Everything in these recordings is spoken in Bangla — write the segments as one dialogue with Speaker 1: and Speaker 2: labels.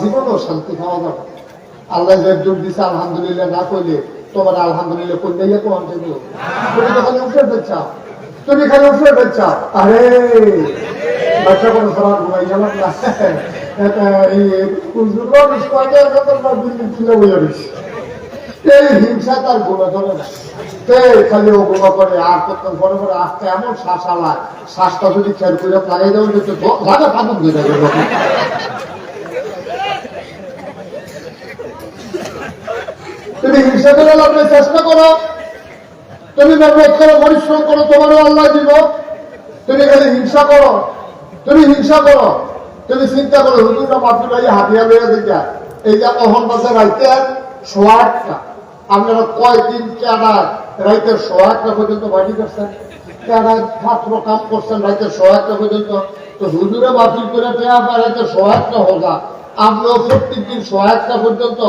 Speaker 1: জীবনও শান্তি পাওয়া যাবে। আল্লাহ যে দুধ দিছে আলহামদুলিল্লাহ না কইলে তোমার আলহামদুলিল্লাহ করলেই কোন তুমি তো খালি উপরে চাও, তুমি খালি উপরে চাও। আরে বাচ্চা কোনো সবার ঘুমাই গেল না, এই হিংসা তার গুণা ধরে না, খালি ও গুণা করে। আর কতক্ষণ পরে পরে আসতে এমন শ্বাস আলায়, শ্বাসটা যদি খেয়াল করে লাগাই দেওয়া লাগা ফাঁকুন দিয়ে যাবে। তুমি হিংসা করে লাগবে, চেষ্টা করো, তুমি মেহনত করো, পরিশ্রম করো, তোমারও আল্লাহ দিব। তুমি খালি হিংসা করো, তুমি হিংসা করো, তুমি চিন্তা করো হুজুরটা মাত্র ভাই হাতিয়া লইয়া দেখা এই যে অহন বাসে রাইতে 108টা, আপনারা কয়দিন কেনা রাইতে 108টা পর্যন্ত বাড়ি করছেন, কেনা ছাত্র কাম করছেন রাইতে 108টা পর্যন্ত। তো হুজুরে বাতিল করে দেওয়া রাইতে 108টা হোগা, আপনিও প্রত্যেক দিন 108টা পর্যন্ত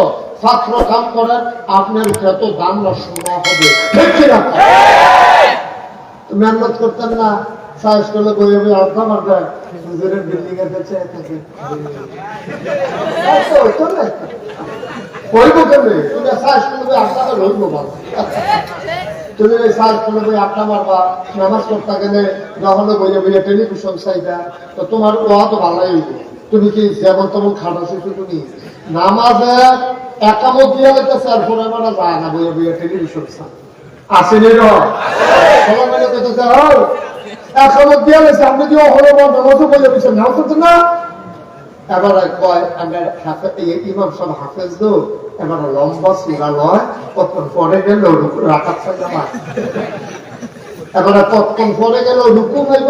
Speaker 1: ছাত্র কাম করেন, আপনার কত দাম না শোনা হবে। মেহনত করতেন না, সাহস করলে বই আমি আড্ডা মারবেন, হুজুরের বিল্ডিং এ দেখছে হইব কেমনি, তুমি সাহস করলে আড্ডাটা হইব ভালো। তুমি সাহস করলে বই আড্ডা মারবা, নামাজ পড়তে গেলে যখন বইয়ে বইয়ে টেলিভিশন চাইবা, তো তোমার ওয়া তো ভালোই হইব। তুমি কি যেমন তেমন খাটো শিশু, তুমি নামাজে একামত দিয়া লেগেছে আর পরে মারা যায় না, বইয়ে বইয়ে টেলিভিশন চাই আসেনি একামত দিয়া লেগেছে, আপনি কি হলো নামাজও বইয়ে বসে নামাজ হচ্ছে না। এবার কয় ইমাম সব হাফেজ দো, এবার লম্বা সুরা লয়, কতক্ষণ পরে গেল রাখার সঙ্গে মার, এবার কতক্ষণ পরে গেল রুকু হইব,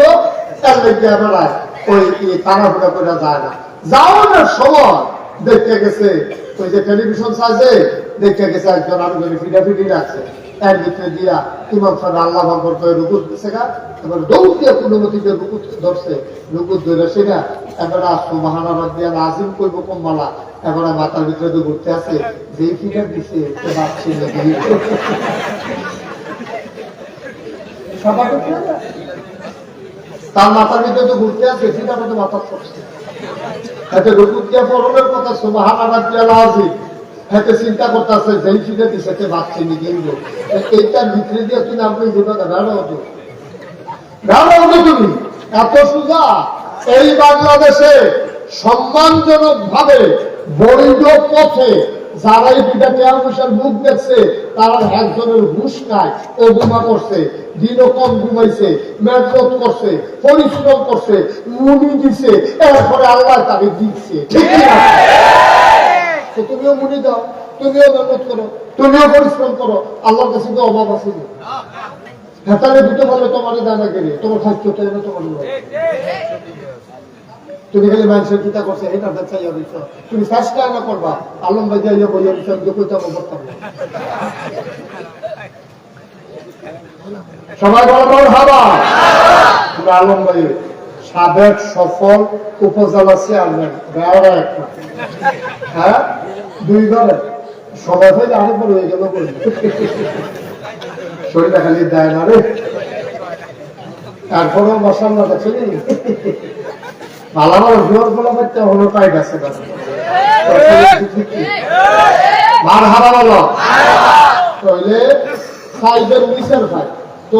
Speaker 1: তার লেগে এবার ওই তাড়াহুড়া করে যায় না। যাও না সময় দেখতে গেছে ওই যে টেলিভিশন সাজে, দেখতে গেছে একজন আরেকজনে ফিডাফিডি রাখছে, এর ভিতরে দিয়া ইমাম সাহেব আল্লাহ ভাঙর করে রুকু দিচ্ছে গা, এবার দৌড় দিয়ে কোনো মতিতে রুকু ধরছে, রুকু ধরে সেটা এবার সুবহানাল্লাহ দিয়া নাজিম করবো কম্মালা, এবার মাথার ভিতরে তো ঘুরতে আছে যে ফিডার দিছে ভাবছি তার মাথার ভিতরে তো ঘুরতে আছে, ফিডাটা তো মাথার পড়ছে। এতে রুকু দিয়া পড়নের কথা সুবহানাল্লাহ দিয়া নাজিম, এতে চিন্তা করতেছে যেই ফিডে দিছে ভাবছি নিগিনবো, এইটার ভিতরে দিয়ে তুমি আপনি জীবনে গাড়ো হতো, গাড়ো হতো তুমি এত সোজা। এই বাংলাদেশে সম্মানজনক ভাবে বৈধ পথে যারা এই দুটা টেয়ার পয়সার মুখ দেখছে, তারা একজনের হুশ খায়, ও ঘুমা করছে, দিনও কম ঘুমাইছে, মেহনত করছে, পরিশ্রম করছে, মুনি দিছে, এরপরে আল্লাহ তাকে দিচ্ছে। ঠিক না? তো তুমিও মুনি দাও, তুমিও মেহনত করো, তুমিও পরিশ্রম করো, আল্লাহর কাছে তো অভাব আছে। হেতালে দিতে পারলে তোমার দানা কেড়ে তোমার খাদ্য চাইবে তোমার, তুমি খালি মানুষের চিন্তা করছে এটা চাইয়া দিচ্ছ, তুমি চেষ্টা না করবা আলম ভাই যাইয়া বইয়া দিচ্ছ, আমি কইতে করতাম না। সবাই বরাবর হাবা আলম ভাই সাবেক সফল উপজেলা চেয়ারম্যান, গাওয়া একটা, হ্যাঁ 2 বারে সবাই হয়ে আরেকবার হয়ে গেল, শরীরটা খালি দেয় না রে। তারপরেও মশাল্লা দেখছি ভালো ভালো জোর গুলো করতে হলো পাই গেছে, মার হারা বলো তাইলে সাইডের নিচের ভাই তো